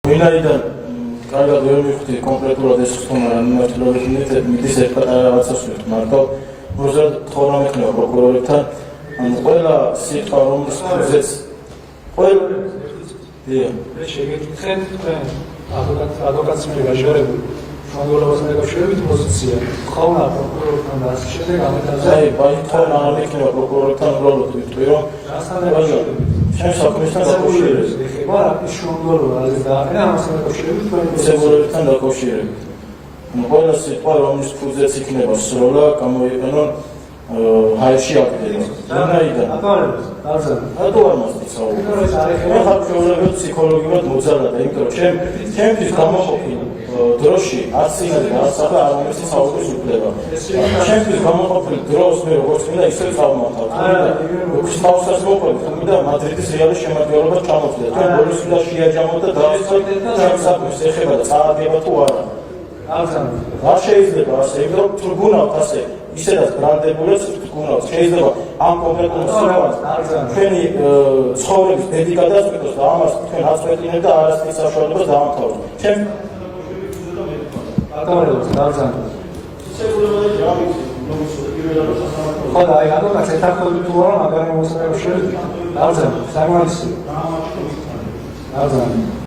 ვინაიდან კარგად ვერ მივხვდი კონკრეტულად ეს ხტომა რა მიმართულებით მიდის ერთ პატარა რაღაცას ვიტყვი მარტო მოზარდ თხოვნა მექნება პროკურორებთან ანუ ყველა სიტყვა რომლის ფუძეც ყველა ეს შეგეკითხეთ ადვოკატს მე გაჟღერებული მოგოლებას მეკავშირებით პოზიცია ხავნა პროკურორთან და ასე შემდეგ ამეთაზე აი თხოვნა არ მექნება პროკურორებთან უბრალოდ ვიტყვი რომ ჩემს საქმესთან დაკავშირებით ეხება ის შემდგომლობა არის დააყენა ამასთან დაკავშირებით პროცედურებთან დაკავშირებით ყველა სიტყვა რომლის ფუძეც იქნება სროლა გამოიყენონ ჰაერში აკეთებენ ვინაიდან რატო არ მასწავლე მე ხარ ჩვეულებრივ ფსიქოლოგიურად მოძალადა იმიტომ რომ ჩემთვის გამოყოფილ დროში არც ინადი და არც ახლა არ მომეცი საუბრის უფლება ჩემთვის გამოყოფილ დროს მე როგორც მინდა ისე წავმართავ თუმცა თავსაც მოყვებით თუმცა მადრიდის რეალის შემადგენლობა ჩამოვიდა თქვენ ბოლოს უნდა შეაჯამოთ და დავიწყოთ ჩემს საქმეს ეხება და წააგება თუ არა არ შეიძლება ასე იმიტომ რომ თრგუნავთ ასე ისედაც ბრალდებულებს თქონავთ შეიძლება ამ კონკრეტულ სიტყვას ჩვენი ცხოვრების ბედი გადაწყვეტოს და ამას თქვენ აწყვეტინებთ და არასდროს საშუალებას დაამთავროთ ჩემ ატარებთ დაბრძანებთ ხოდა აი ადვოკატს ეთანხმები თუ არა მაგარი მოსაკავშირებით დაბრძანებთ სამართლია დაბრძანებთ